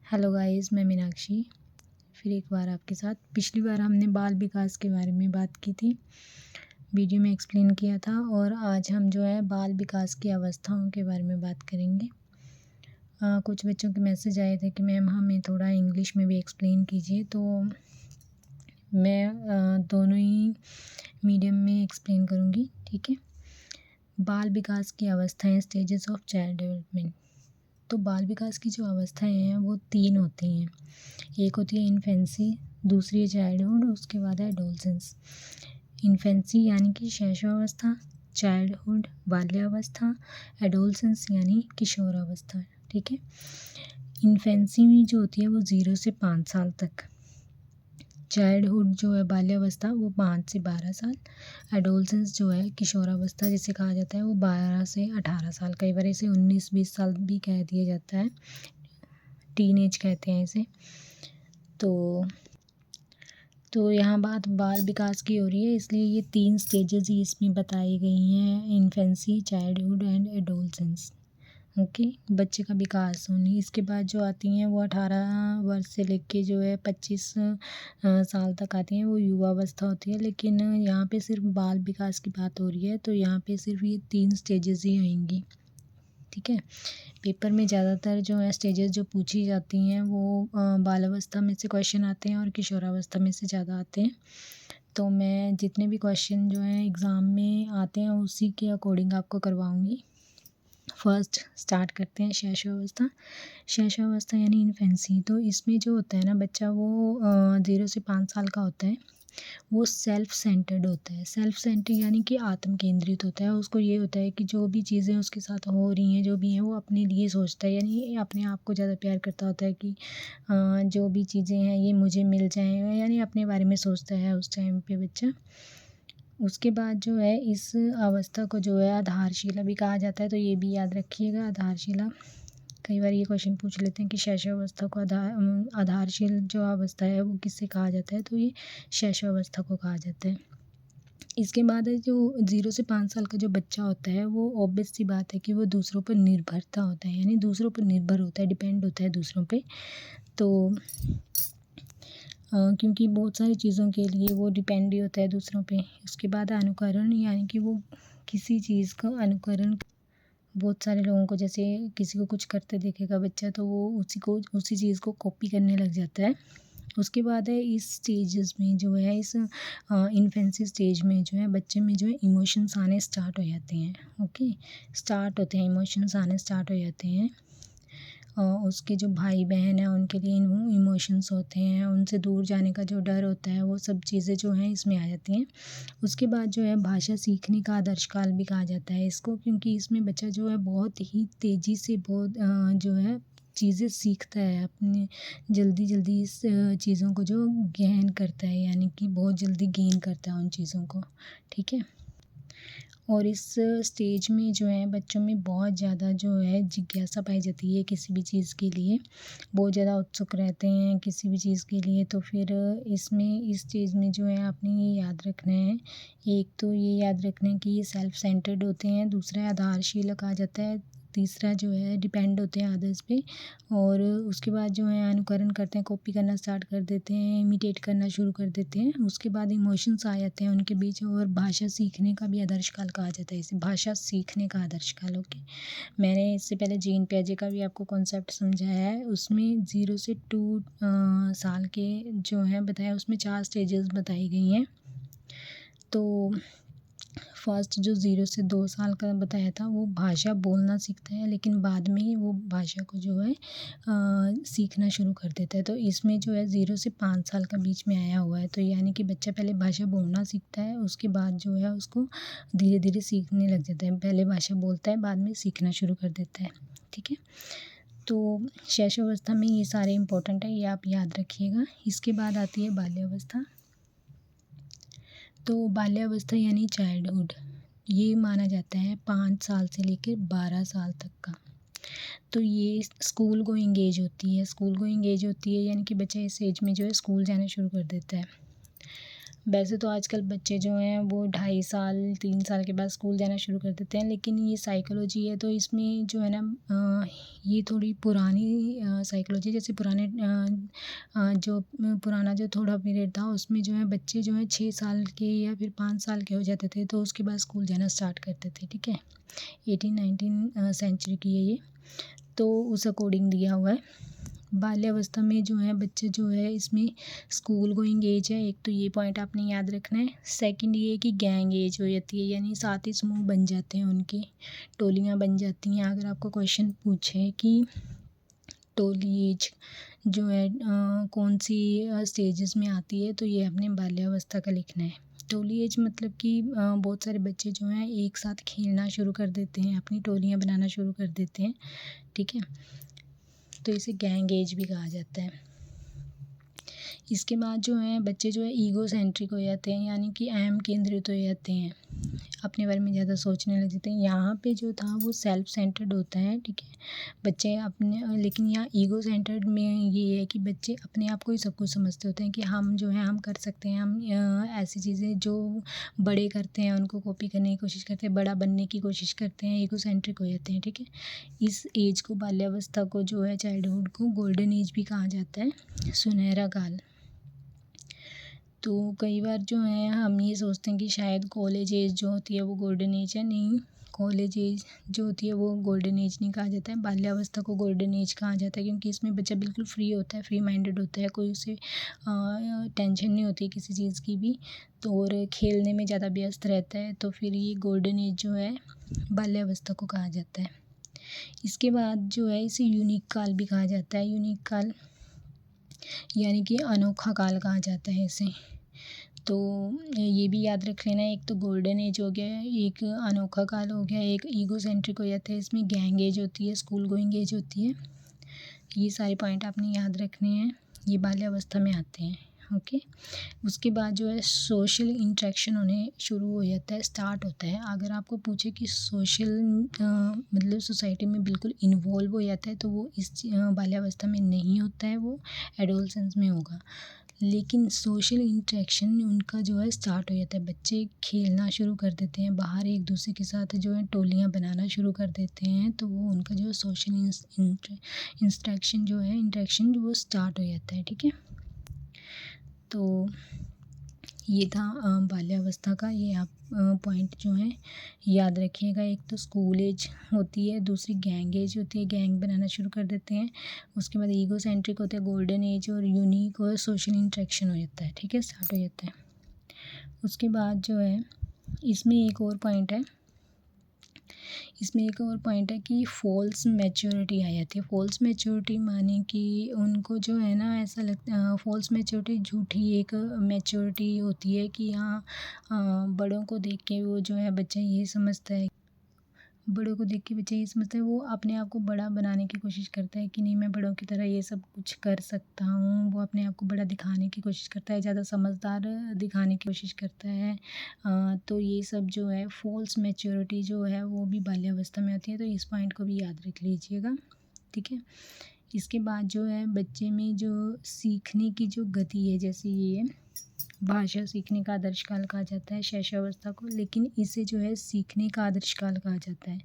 Hello guys, मैं मीनाक्षी फिर एक बार आपके साथ। पिछली बार हमने बाल विकास के बारे में बात की थी, वीडियो में एक्सप्लेन किया था, और आज हम जो है बाल विकास की अवस्थाओं के बारे में बात करेंगे। कुछ बच्चों के मैसेज आए थे कि मैम हमें थोड़ा इंग्लिश में भी एक्सप्लेन कीजिए, तो मैं दोनों ही मीडियम में एक्सप्लेन करूँगी, ठीक है। बाल विकास की अवस्थाएं, स्टेजेस ऑफ चाइल्ड डेवलपमेंट। तो बाल विकास की जो अवस्थाएं हैं वो 3 होती हैं। एक होती है इन्फेंसी, दूसरी है चाइल्डहुड, उसके बाद है एडोलसेंस। इन्फेंसी यानी कि शैशवावस्था, चाइल्डहुड बाल्यावस्था, एडोलसेंस यानी किशोरावस्था, ठीक है। इन्फेंसी में जो होती है वो 0 से 5 साल तक, चाइल्डहुड जो है बाल्यावस्था वो 5 से 12 साल, एडोलसेंस जो है किशोरावस्था जिसे कहा जाता है वो 12 से 18 साल, कई बार इसे 19-20 साल भी कह दिया जाता है, टीनेज कहते हैं इसे। तो यहाँ बात बाल विकास की हो रही है, इसलिए ये 3 स्टेजेस ही इसमें बताई गई हैं, infancy, childhood and adolescence. Okay, बच्चे का विकास होनी। इसके बाद जो आती हैं वो 18 वर्ष से लेके जो है 25 साल तक आती हैं, वो युवावस्था होती है। लेकिन यहाँ पे सिर्फ बाल विकास की बात हो रही है, तो यहाँ पे सिर्फ ये 3 स्टेजेस ही आएंगी, ठीक है। पेपर में ज़्यादातर जो है स्टेजेस जो पूछी जाती हैं वो बालावस्था में से क्वेश्चन आते हैं और किशोरावस्था में से ज़्यादा आते हैं। तो मैं जितने भी क्वेश्चन जो हैं एग्ज़ाम में आते हैं उसी के अकॉर्डिंग आपको करवाऊँगी। फर्स्ट स्टार्ट करते हैं शैशवावस्था। शैशवावस्था यानी इन्फेंसी। तो इसमें जो होता है ना बच्चा, वो 0 से 5 साल का होता है। वो सेल्फ सेंटर्ड होता है। सेल्फ सेंटर्ड यानी कि आत्म केंद्रित होता है। उसको ये होता है कि जो भी चीज़ें उसके साथ हो रही हैं, जो भी हैं, वो अपने लिए सोचता है, यानी अपने आप को ज़्यादा प्यार करता होता है कि जो भी चीज़ें हैं ये मुझे मिल जाएँ, यानी अपने बारे में सोचता है उस टाइम पे बच्चा। उसके बाद जो है इस अवस्था को जो है आधारशिला भी कहा जाता है, तो ये भी याद रखिएगा आधारशिला। कई बार ये क्वेश्चन पूछ लेते हैं कि शैशवावस्था को आधारशील जो अवस्था है वो किससे कहा जाता है, तो ये शैशवावस्था को कहा जाता है। इसके बाद है जो 0 से 5 साल का जो बच्चा होता है, वो ऑब्वियस सी बात है कि वो दूसरों पर निर्भरता होता है, यानी दूसरों पर निर्भर होता है, डिपेंड होता है दूसरों पे। तो क्योंकि बहुत सारी चीज़ों के लिए वो डिपेंड ही होता है दूसरों पे। उसके बाद अनुकरण, यानी कि वो किसी चीज़ का अनुकरण, बहुत सारे लोगों को, जैसे किसी को कुछ करते देखेगा बच्चा तो वो उसी चीज़ को कॉपी करने लग जाता है। उसके बाद है इस स्टेजेस में जो है, इस इन्फेंसी स्टेज में जो है बच्चे में जो है इमोशंस आने स्टार्ट हो जाते हैं। ओके, स्टार्ट होते हैं, इमोशंस आने स्टार्ट हो जाते हैं। उसके जो भाई बहन हैं उनके लिए इमोशंस होते हैं, उनसे दूर जाने का जो डर होता है, वो सब चीज़ें जो हैं इसमें आ जाती हैं। उसके बाद जो है भाषा सीखने का आदर्श काल भी कहा जाता है इसको, क्योंकि इसमें बच्चा जो है बहुत ही तेज़ी से बहुत जो है चीज़ें सीखता है, अपने जल्दी जल्दी इस चीज़ों को जो गहन करता है, यानी कि बहुत जल्दी गेन करता है उन चीज़ों को, ठीक है। और इस स्टेज में जो है बच्चों में बहुत ज़्यादा जो है जिज्ञासा पाई जाती है किसी भी चीज़ के लिए, बहुत ज़्यादा उत्सुक रहते हैं किसी भी चीज़ के लिए। तो फिर इसमें इस चीज़ में जो है आपने ये याद रखना है, एक तो ये याद रखना है कि ये सेल्फ सेंटर्ड होते हैं, दूसरा आधारशील कहा जाता है, तीसरा जो है डिपेंड होते हैं अदर्स पे, और उसके बाद जो है अनुकरण करते हैं, कॉपी करना स्टार्ट कर देते हैं, इमिटेट करना शुरू कर देते हैं। उसके बाद इमोशंस आ जाते हैं उनके बीच, और भाषा सीखने का भी आदर्श काल कहा जाता है इसे, भाषा सीखने का आदर्श काल। ओके, मैंने इससे पहले जीन पियाजे का भी आपको कॉन्सेप्ट समझाया है, उसमें 0 से 2 साल के जो हैं बताया, उसमें 4 स्टेजेस बताई गई हैं। तो फर्स्ट जो 0 से 2 साल का बताया था वो भाषा बोलना सीखता है, लेकिन बाद में ही वो भाषा को जो है सीखना शुरू कर देता है। तो इसमें जो है 0 से 5 साल का बीच में आया हुआ है, तो यानी कि बच्चा पहले भाषा बोलना सीखता है, उसके बाद जो है उसको धीरे धीरे सीखने लग जाता है, पहले भाषा बोलता है बाद में सीखना शुरू कर देता है, ठीक है। तो शैशवावस्था में ये सारे इंपॉर्टेंट है, ये आप याद रखिएगा। इसके बाद आती है बाल्यावस्था। तो बाल्यावस्था यानी चाइल्डहुड, ये माना जाता है 5 साल से लेकर 12 साल तक का। तो ये स्कूल गोइंग एज होती है, स्कूल गोइंग एज होती है, यानी कि बच्चा इस एज में जो है स्कूल जाना शुरू कर देता है। वैसे तो आजकल बच्चे जो हैं वो 2.5 साल 3 साल के बाद स्कूल जाना शुरू कर देते हैं, लेकिन ये साइकोलॉजी है तो इसमें जो है ना ये थोड़ी पुरानी साइकोलॉजी, जैसे पुराने जो पुराना जो थोड़ा पीरियड था उसमें जो है बच्चे जो है 6 साल के या फिर 5 साल के हो जाते थे तो उसके बाद स्कूल जाना स्टार्ट करते थे। ठीक है, 18-19 सेंचुरी की है ये, तो उस अकॉर्डिंग दिया हुआ है। बाल्यावस्था में जो है बच्चे जो है इसमें स्कूल गोइंग एज है, एक तो ये पॉइंट आपने याद रखना है। सेकंड ये कि गैंग एज हो जाती है, यानी साथ ही समूह बन जाते हैं, उनके टोलियाँ बन जाती हैं। अगर आपको क्वेश्चन पूछे कि टोली एज जो है कौन सी स्टेजेस में आती है, तो ये अपने बाल्यावस्था का लिखना है। टोली एज मतलब कि बहुत सारे बच्चे जो हैं एक साथ खेलना शुरू कर देते हैं, अपनी टोलियाँ बनाना शुरू कर देते हैं। ठीक है, तो इसे गैंग एज भी कहा जाता है। इसके बाद जो है बच्चे जो है ईगो सेंट्रिक हो जाते हैं, यानी कि अहम केंद्रित हो जाते हैं, अपने बारे में ज़्यादा सोचने लग जाते हैं। यहाँ पे जो था वो सेल्फ सेंटर्ड होता है। ठीक है, बच्चे अपने, लेकिन यहाँ ईगो सेंटर्ड में ये है कि बच्चे अपने आप को ही सब कुछ समझते होते हैं कि हम जो है हम कर सकते हैं, हम ऐसी चीज़ें जो बड़े करते हैं उनको कॉपी करने की कोशिश करते हैं, बड़ा बनने की कोशिश करते हैं, ईगो सेंट्रिक हो जाते हैं। ठीक है, इस एज को, बाल्यावस्था को जो है, चाइल्डहुड को गोल्डन एज भी कहा जाता है, सुनहरा काल। तो कई बार जो है हम ये सोचते हैं कि शायद कॉलेज एज जो होती है वो गोल्डन एज है। नहीं, कॉलेज एज जो होती है वो गोल्डन एज नहीं कहा जाता है, बाल्यावस्था को गोल्डन एज कहा जाता है, क्योंकि इसमें बच्चा बिल्कुल फ्री होता है, फ्री माइंडेड होता है, कोई उसे टेंशन नहीं होती है किसी चीज़ की भी, तो और खेलने में ज़्यादा व्यस्त रहता है, तो फिर ये गोल्डन एज जो है बाल्यावस्था को कहा जाता है। इसके बाद जो है इसे यूनिक काल भी कहा जाता है। यूनिक काल यानी कि अनोखा काल कहा जाता है इसे। तो ये भी याद रख लेना, एक तो गोल्डन एज हो गया, एक अनोखा काल हो गया, एक ईगो सेंट्रिक हो जाता है, इसमें गैंग एज होती है, स्कूल गोइंग एज होती है। ये सारे पॉइंट आपने याद रखने हैं, ये बाल्यावस्था में आते हैं। ओके, उसके बाद जो है सोशल इंटरेक्शन होने शुरू हो जाता है, स्टार्ट होता है। अगर आपको पूछे कि सोशल मतलब सोसाइटी में बिल्कुल इन्वॉल्व हो जाता है, तो वो इस बाल्यावस्था में नहीं होता है, वो एडोलसेंस में होगा। लेकिन सोशल इंटरेक्शन उनका जो है स्टार्ट हो जाता है, बच्चे खेलना शुरू कर देते हैं, बाहर एक दूसरे के साथ जो है टोलियाँ बनाना शुरू कर देते हैं, तो वो उनका जो सोशल इंटरेक्शन जो है, इंटरेक्शन वो स्टार्ट हो जाता है। ठीक है, तो ये था बाल्यावस्था का, ये आप पॉइंट जो है याद रखिएगा। एक तो स्कूल एज होती है, दूसरी गैंग एज होती है, गैंग बनाना शुरू कर देते हैं। उसके बाद ईगो सेंट्रिक होता है गोल्डन एज, और यूनिक और सोशल इंटरेक्शन हो जाता है। ठीक है, स्टार्ट हो जाता है। उसके बाद जो है इसमें एक और पॉइंट है, कि फॉल्स मैच्योरिटी आ जाती है। फॉल्स मैच्योरिटी माने कि उनको जो है ना ऐसा लगता, फॉल्स मैच्योरिटी झूठी एक मैच्योरिटी होती है कि हाँ बड़ों को देख के वो जो है बच्चा ये समझता है, वो अपने आप को बड़ा बनाने की कोशिश करता है कि नहीं, मैं बड़ों की तरह ये सब कुछ कर सकता हूँ। वो अपने आप को बड़ा दिखाने की कोशिश करता है, ज़्यादा समझदार दिखाने की कोशिश करता है। तो ये सब जो है फॉल्स मैच्योरिटी जो है वो भी बाल्यावस्था में आती है, तो इस पॉइंट को भी याद रख लीजिएगा। ठीक है, इसके बाद जो है बच्चे में जो सीखने की जो गति है, जैसे ये भाषा सीखने का आदर्श काल कहा जाता है शैशवावस्था को, लेकिन इसे जो है सीखने का आदर्श काल कहा जाता है।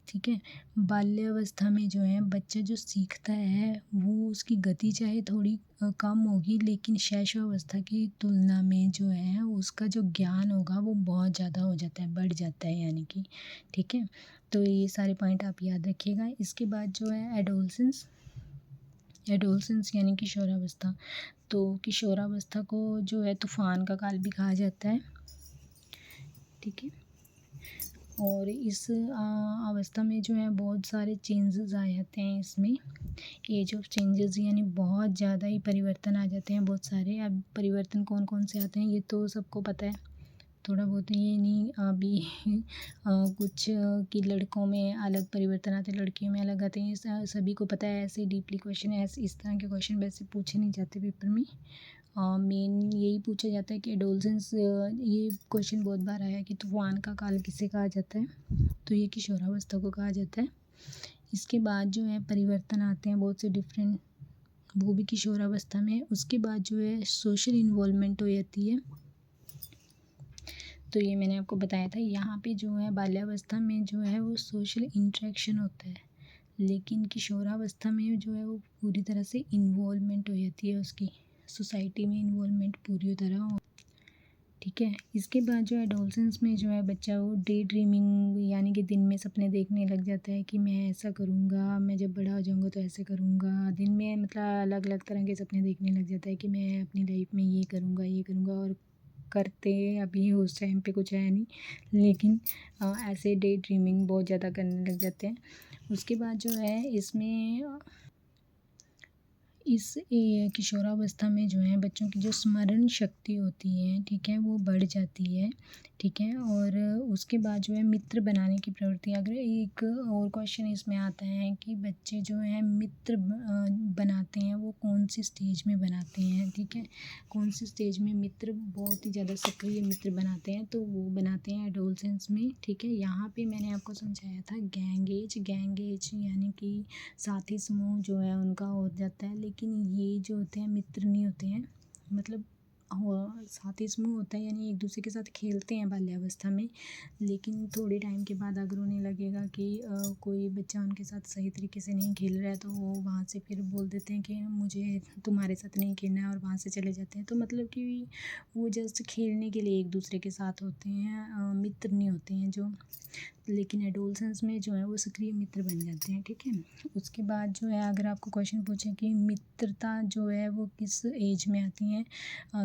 ठीक है, बाल्यावस्था में जो है बच्चा जो सीखता है वो उसकी गति चाहे थोड़ी कम होगी, लेकिन शैशवावस्था की तुलना में जो है उसका जो ज्ञान होगा वो बहुत ज़्यादा हो जाता है, बढ़ जाता है, यानी कि। ठीक है, तो ये सारे पॉइंट आप याद रखिएगा। इसके बाद जो है एडोलसेंस यानी किशोरावस्था। तो किशोरावस्था को जो है तूफ़ान का काल भी कहा जाता है। ठीक है, और इस अवस्था में जो है बहुत सारे चेंजेस आ जाते हैं इसमें, एज ऑफ चेंजेस, यानी बहुत ज़्यादा ही परिवर्तन आ जाते हैं, बहुत सारे। अब परिवर्तन कौन कौन से आते हैं ये तो सबको पता है, थोड़ा बहुत ये नहीं अभी कुछ कि लड़कों में अलग परिवर्तन आते हैं, लड़कियों में अलग आते हैं, ये सभी को पता है। ऐसे डीपली क्वेश्चन है, ऐसे इस तरह के क्वेश्चन वैसे पूछे नहीं जाते पेपर में। मेन यही पूछा जाता है कि एडोलसेंस, ये क्वेश्चन बहुत बार आया कि तूफ़ान का काल किसे कहा जाता है, तो ये किशोरावस्था को कहा जाता है। इसके बाद जो है परिवर्तन आते हैं बहुत से डिफरेंट, वो भी किशोरावस्था में। उसके बाद जो है सोशल इन्वॉल्वमेंट हो जाती है, तो ये मैंने आपको बताया था। यहाँ पे जो है बाल्यावस्था में जो है वो सोशल इंटरेक्शन होता है, लेकिन किशोरावस्था में जो है वो पूरी तरह से इन्वॉल्वमेंट हो जाती है, उसकी सोसाइटी में इन्वॉल्वमेंट पूरी तरह हो। ठीक है। इसके बाद जो एडोलसेंस में जो है बच्चा वो डे ड्रीमिंग यानी कि दिन में सपने देखने लग जाता है कि मैं ऐसा करूँगा, मैं जब बड़ा हो जाऊँगा तो ऐसे करूँगा। दिन में मतलब अलग अलग तरह के सपने देखने लग जाता है कि मैं अपनी लाइफ में ये करूँगा और करते अभी उस टाइम पे कुछ है नहीं, लेकिन ऐसे डे ड्रीमिंग बहुत ज़्यादा करने लग जाते हैं। उसके बाद जो है इसमें इस किशोरावस्था में जो है बच्चों की जो स्मरण शक्ति होती है, ठीक है, वो बढ़ जाती है। ठीक है। और उसके बाद जो है मित्र बनाने की प्रवृत्ति, अगर एक और क्वेश्चन इसमें आता है कि बच्चे जो हैं मित्र बनाते हैं वो कौन सी स्टेज में बनाते हैं। ठीक है। कौन सी स्टेज में मित्र बहुत ही ज़्यादा सक्रिय मित्र बनाते हैं, तो वो बनाते हैं एडोलसेंस में। ठीक है। यहाँ पे मैंने आपको समझाया था गैंग एज यानी कि साथी समूह जो है उनका हो जाता है, लेकिन ये जो होते हैं मित्र नहीं होते हैं, मतलब साथी समूह होता है यानी एक दूसरे के साथ खेलते हैं बाल्यावस्था में, लेकिन थोड़े टाइम के बाद अगर उन्हें लगेगा कि कोई बच्चा उनके साथ सही तरीके से नहीं खेल रहा है तो वो वहाँ से फिर बोल देते हैं कि मुझे तुम्हारे साथ नहीं खेलना है, और वहाँ से चले जाते हैं। तो मतलब कि वो जस्ट खेलने के लिए एक दूसरे के साथ होते हैं, मित्र नहीं होते हैं जो। लेकिन एडोलसेंस में जो है वो सक्रिय मित्र बन जाते हैं। ठीक है। उसके बाद जो है अगर आपको क्वेश्चन पूछे कि मित्रता जो है वो किस एज में आती हैं,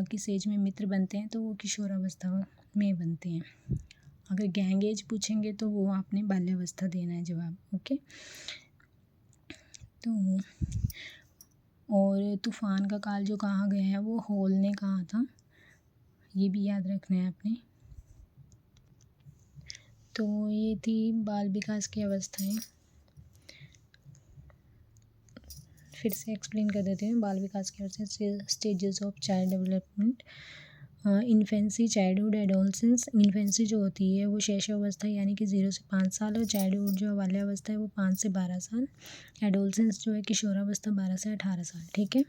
किस एज में मित्र बनते हैं, तो वो किशोरावस्था में बनते हैं। अगर गैंग एज पूछेंगे तो वो आपने बाल्यावस्था देना है जवाब। ओके। तो और तूफान का काल जो कहा गया है वो हॉल ने कहा था, ये भी याद रखना है आपने। तो ये थी बाल विकास की अवस्थाएं। फिर से एक्सप्लेन कर देते हैं बाल विकास की अवस्था। Stages of child development, infancy, childhood, adolescence. Infancy जो होती है वो शैशवावस्था यानी कि 0 से 5 साल, और चाइल्डहुड जो बाल्यावस्था है वो 5 से 12 साल। एडोलसेंस जो है किशोरावस्था 12 से 18 साल। ठीक है।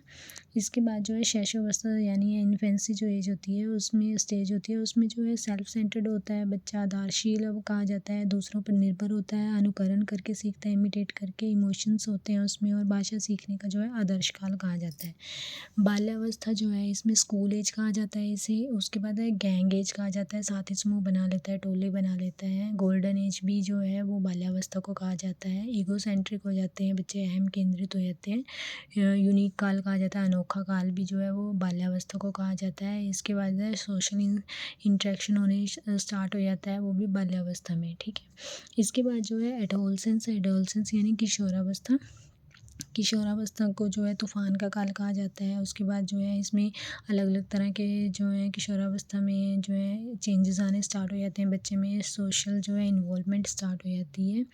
इसके बाद जो है शैशवावस्था यानी इन्फेंसी जो एज होती है उसमें स्टेज होती है, उसमें जो है सेल्फ सेंटर्ड होता है बच्चा, आधारशील अब कहा जाता है, दूसरों पर निर्भर होता है, अनुकरण करके सीखता है, इमिटेट करके, इमोशंस होते हैं उसमें, और भाषा सीखने का जो है आदर्श काल कहा जाता है। बाल्यावस्था जो है इसमें स्कूल एज कहा जाता है इसे। उसके बाद है गैंग एज कहा जाता है, साथी समूह बना लेता है, टोले बना लेता है। गोल्डन एज भी जो है वो बाल्यावस्था को कहा जाता है। ईगो सेंट्रिक हो जाते हैं बच्चे, अहम केंद्रित हो जाते हैं। यूनिक काल कहा जाता है, अनोखा काल भी जो है वो बाल्यावस्था को कहा जाता है। इसके बाद है सोशल इंटरेक्शन होने स्टार्ट हो जाता है, वो भी बाल्यावस्था में। ठीक है। इसके बाद जो है एडोलसेंस यानी किशोरावस्था। किशोरावस्था को जो है तूफ़ान का काल कहा जाता है। उसके बाद जो है इसमें अलग अलग तरह के जो है किशोरावस्था में जो है चेंजेस आने स्टार्ट हो जाते हैं बच्चे में। सोशल जो है इन्वॉल्वमेंट स्टार्ट हो जाती है,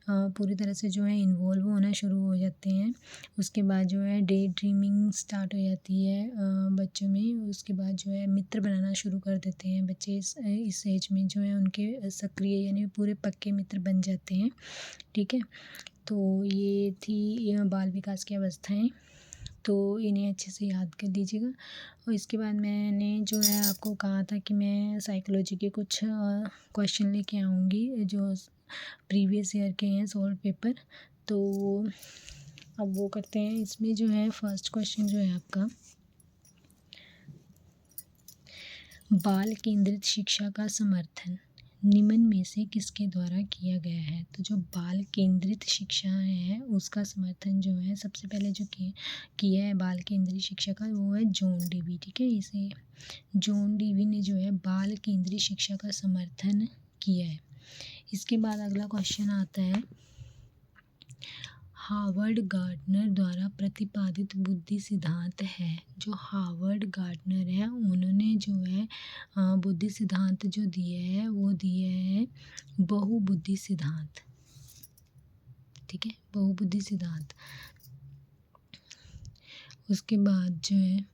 पूरी तरह से जो है इन्वॉल्व होना शुरू हो जाते हैं। उसके बाद जो है डे ड्रीमिंग स्टार्ट हो जाती है बच्चों में। उसके बाद जो है मित्र बनाना शुरू कर देते हैं बच्चे इस एज में, जो है उनके सक्रिय यानी पूरे पक्के मित्र बन जाते हैं। ठीक है। तो ये थी यह बाल विकास की अवस्थाएं, तो इन्हें अच्छे से याद कर लीजिएगा। और इसके बाद मैंने जो है आपको कहा था कि मैं साइकोलॉजी के कुछ क्वेश्चन लेके आऊँगी जो प्रीवियस ईयर के हैं सोल्व पेपर, तो अब वो करते हैं। इसमें जो है फर्स्ट क्वेश्चन जो है आपका, बाल केंद्रित शिक्षा का समर्थन निम्न में से किसके द्वारा किया गया है। तो जो बाल केंद्रित शिक्षा है उसका समर्थन जो है सबसे पहले जो किया है बाल केंद्रित शिक्षा का, वो है जॉन डीवी। ठीक है। इसे जॉन डीवी ने जो है बाल केंद्रित शिक्षा का समर्थन किया है। इसके बाद अगला क्वेश्चन आता है, हार्वर्ड गार्डनर द्वारा प्रतिपादित बुद्धि सिद्धांत है। जो हार्वर्ड गार्डनर है उन्होंने जो है बुद्धि सिद्धांत जो दिए है वो दिए है बहुबुद्धि सिद्धांत। ठीक है। बहुबुद्धि सिद्धांत। उसके बाद जो है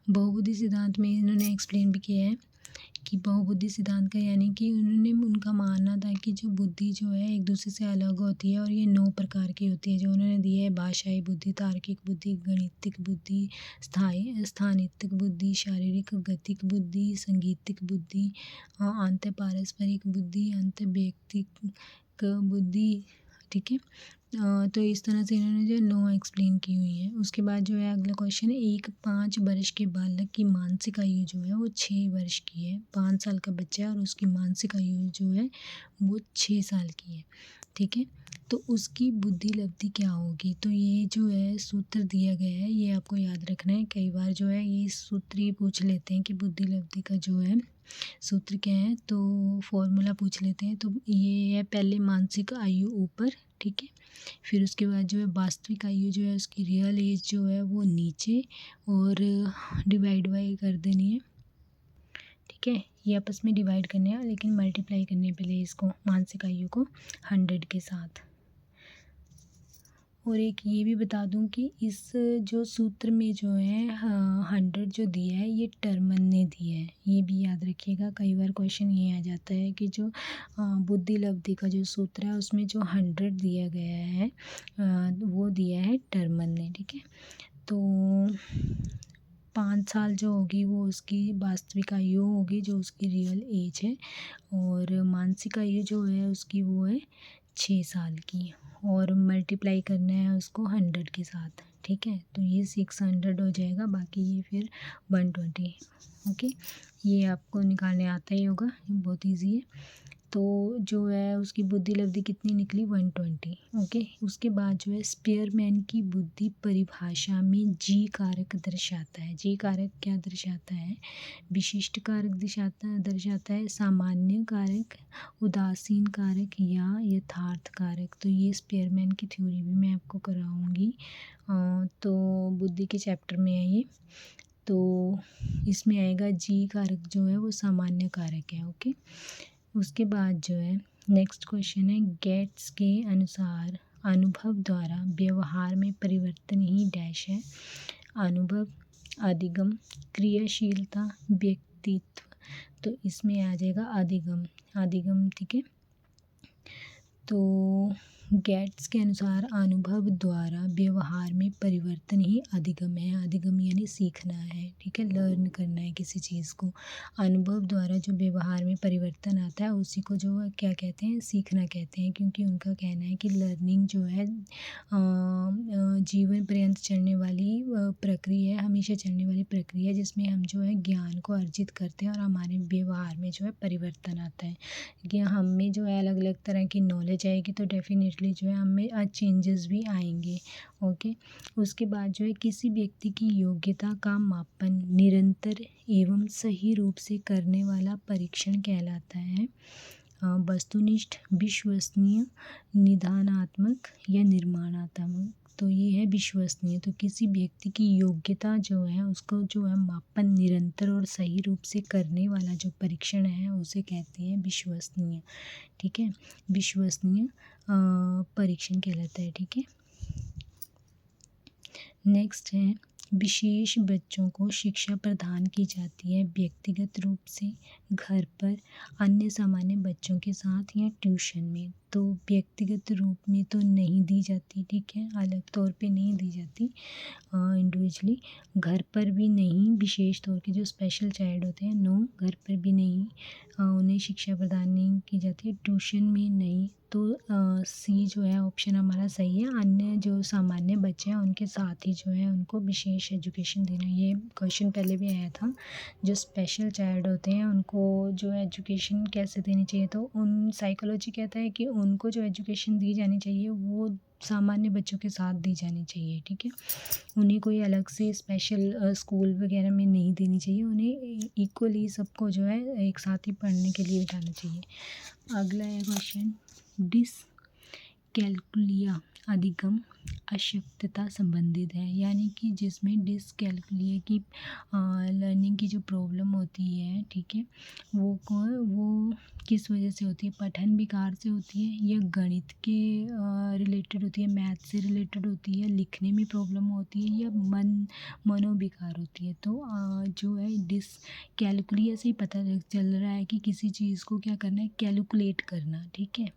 बहुबुद्धि सिद्धांत में इन्होंने एक्सप्लेन भी किया है कि बहुबुद्धि सिद्धांत का यानी कि उन्होंने उनका मानना था कि जो बुद्धि जो है एक दूसरे से अलग होती है और ये 9 प्रकार की होती है जो उन्होंने दिए है। भाषाई बुद्धि, तार्किक बुद्धि, गणितिक बुद्धि, स्थानितिक बुद्धि, शारीरिक गतिक बुद्धि, संगीतिक बुद्धि, अंत पारस्परिक बुद्धि, अंत व्यक्तिक बुद्धि। ठीक है, तो इस तरह से इन्होंने जो 9 एक्सप्लेन की हुई है। उसके बाद जो है अगला क्वेश्चन है, एक 5 वर्ष के बालक की मानसिक आयु जो है वो 6 वर्ष की है। 5 साल का बच्चा है और उसकी मानसिक आयु जो है वो 6 साल की है। ठीक है, तो उसकी बुद्धि लब्धि क्या होगी? तो ये जो है सूत्र दिया गया है, ये आपको याद रखना है। कई बार जो है ये सूत्र ही पूछ लेते हैं कि बुद्धि लब्धि का जो है सूत्र क्या है, तो फॉर्मूला पूछ लेते हैं। तो ये है पहले मानसिक आयु ऊपर, ठीक है, फिर उसके बाद जो है वास्तविक आयु जो है उसकी रियल एज जो है वो नीचे और डिवाइड बाई कर देनी है। ठीक है, ये आपस में डिवाइड करने हैं लेकिन मल्टीप्लाई करने पहले इसको मानसिक आयु को 100 के साथ। और एक ये भी बता दूं कि इस जो सूत्र में जो है 100 जो दिया है ये टर्मन ने दिया है, ये भी याद रखिएगा। कई बार क्वेश्चन ये आ जाता है कि जो बुद्धि लब्धि का जो सूत्र है उसमें जो 100 दिया गया है वो दिया है टर्मन ने। ठीक है, तो 5 साल जो होगी वो उसकी वास्तविक आयु होगी जो उसकी रियल एज है, और मानसिक आयु जो है उसकी वो है 6 साल की, और मल्टीप्लाई करना है उसको 100 के साथ। ठीक है, तो ये 600 हो जाएगा, बाकी ये फिर 120। ओके, ये आपको निकालने आता ही होगा, ये बहुत इजी है। तो जो है उसकी बुद्धि लब्धि कितनी निकली? 120। ओके, उसके बाद जो है स्पीयरमैन की बुद्धि परिभाषा में जी कारक दर्शाता है। जी कारक क्या दर्शाता है? विशिष्ट कारक दर्शाता है, सामान्य कारक, उदासीन कारक या यथार्थ कारक। तो ये स्पीयरमैन की थ्योरी भी मैं आपको कराऊंगी, तो बुद्धि के चैप्टर में है ये। तो इसमें आएगा जी कारक जो है वो सामान्य कारक है। ओके, उसके बाद जो है नेक्स्ट क्वेश्चन है, गेट्स के अनुसार अनुभव द्वारा व्यवहार में परिवर्तन ही डैश है। अनुभव, अधिगम, क्रियाशीलता, व्यक्तित्व। तो इसमें आ जाएगा अधिगम, अधिगम। ठीक है, तो गेट्स के अनुसार अनुभव द्वारा व्यवहार में परिवर्तन ही अधिगम है। अधिगम यानी सीखना है, ठीक है, लर्न करना है किसी चीज़ को। अनुभव द्वारा जो व्यवहार में परिवर्तन आता है उसी को जो है क्या कहते हैं? सीखना कहते हैं, क्योंकि उनका कहना है कि लर्निंग जो है जीवन पर्यंत चलने वाली प्रक्रिया है, हमेशा चलने वाली प्रक्रिया है, जिसमें हम जो है ज्ञान को अर्जित करते हैं और हमारे व्यवहार में जो है परिवर्तन आता है। कि हम में जो है अलग अलग तरह की नॉलेज आएगी तो डेफिनेटली जो है हम में चेंजेस भी आएंगे। ओके, उसके बाद जो है किसी व्यक्ति की योग्यता का मापन निरंतर एवं सही रूप से करने वाला परीक्षण कहलाता है। वस्तुनिष्ठ, विश्वसनीय, निदानात्मक या निर्माणात्मक। तो ये है विश्वसनीय। तो किसी व्यक्ति की योग्यता जो है उसको जो है मापन निरंतर और सही रूप से करने वाला जो परीक्षण है उसे कहते हैं विश्वसनीय। ठीक है, विश्वसनीय परीक्षण कहलाता है। ठीक है, नेक्स्ट है, विशेष बच्चों को शिक्षा प्रदान की जाती है व्यक्तिगत रूप से, घर पर, अन्य सामान्य बच्चों के साथ या ट्यूशन में। तो व्यक्तिगत रूप में तो नहीं दी जाती, ठीक है, अलग तौर पे नहीं दी जाती इंडिविजुअली। घर पर भी नहीं, विशेष तौर के जो स्पेशल चाइल्ड होते हैं नो, घर पर भी नहीं उन्हें शिक्षा प्रदान नहीं की जाती है। ट्यूशन में नहीं, तो सी जो है ऑप्शन हमारा सही है। अन्य जो सामान्य बच्चे हैं उनके साथ ही जो है उनको विशेष एजुकेशन देना। ये क्वेश्चन पहले भी आया था, जो स्पेशल चाइल्ड होते हैं उनको जो एजुकेशन कैसे देनी चाहिए। तो उन साइकोलॉजी कहता है कि उनको जो एजुकेशन दी जानी चाहिए वो सामान्य बच्चों के साथ दी जानी चाहिए। ठीक है, उन्हें कोई अलग से स्पेशल स्कूल वगैरह में नहीं देनी चाहिए, उन्हें इक्वली सबको जो है एक साथ ही पढ़ने के लिए बिठाना चाहिए। अगला है क्वेश्चन, डिसकैल्कुलिया अधिगम अशक्तता संबंधित है, यानी कि जिसमें डिसकैल्कुलिया की लर्निंग की जो प्रॉब्लम होती है, ठीक है, वो किस वजह से होती है, पठन विकार से होती है या गणित के रिलेटेड होती है, मैथ से रिलेटेड होती है, लिखने में प्रॉब्लम होती है या मनोविकार होती है। तो जो है डिसकैल्कुलिया से ही पता चल रहा है कि किसी चीज़ को क्या करना है, कैलकुलेट करना, ठीक है,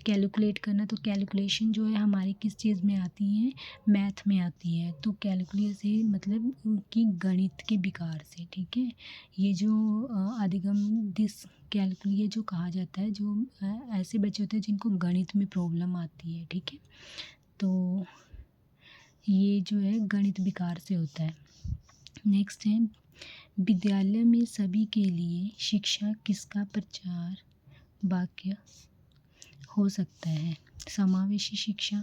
कैलकुलेट करना। तो कैलकुलेशन जो है हमारी किस चीज़ में आती है, मैथ में आती है। तो कैलकुलिया से मतलब कि गणित के विकार से, ठीक है। ये जो अधिगम डिसकैल्कुलिया जो कहा जाता है, जो ऐसे बच्चे होते हैं जिनको गणित में प्रॉब्लम आती है, ठीक है, तो ये जो है गणित विकार से होता है। नेक्स्ट है, विद्यालय में सभी के लिए शिक्षा किसका प्रचार वाक्य हो सकता है, समावेशी शिक्षा,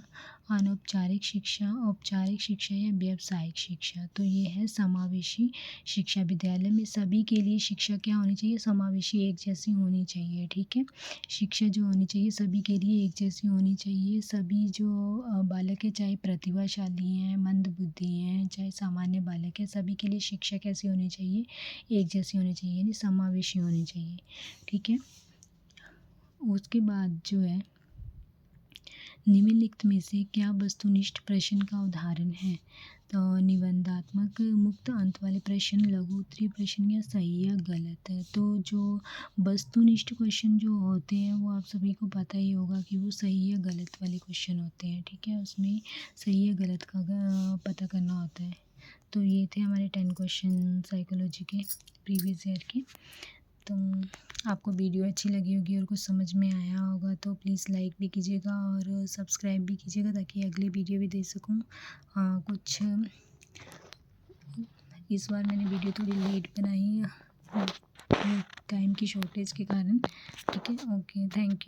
अनौपचारिक शिक्षा, औपचारिक शिक्षा या व्यावसायिक शिक्षा। तो ये है समावेशी शिक्षा। विद्यालय में सभी के लिए शिक्षा क्या होनी चाहिए, समावेशी, एक जैसी होनी चाहिए, ठीक है। शिक्षा जो होनी चाहिए सभी के लिए एक जैसी होनी चाहिए। सभी जो बालक है, चाहे प्रतिभाशाली हैं, मंदबुद्धि हैं, चाहे सामान्य बालक है, सभी के लिए शिक्षा कैसी होनी चाहिए, एक जैसी होनी चाहिए, यानी समावेशी होनी चाहिए, ठीक है। उसके बाद जो है, निम्नलिखित में से क्या वस्तुनिष्ठ प्रश्न का उदाहरण है। तो निबंधात्मक मुक्त अंत वाले प्रश्न, लघु उत्तरीय प्रश्न या सही या गलत है। तो जो वस्तुनिष्ठ क्वेश्चन जो होते हैं वो आप सभी को पता ही होगा कि वो सही या गलत वाले क्वेश्चन होते हैं, ठीक है, उसमें सही या गलत का पता करना होता है। तो ये थे हमारे 10 क्वेश्चन साइकोलॉजी के प्रीवियस ईयर के। तो आपको वीडियो अच्छी लगी होगी और कुछ समझ में आया होगा तो प्लीज़ लाइक भी कीजिएगा और सब्सक्राइब भी कीजिएगा ताकि अगली वीडियो भी दे सकूं। कुछ इस बार मैंने वीडियो थोड़ी लेट बनाई है टाइम की शॉर्टेज के कारण, ठीक है। Okay, thank you.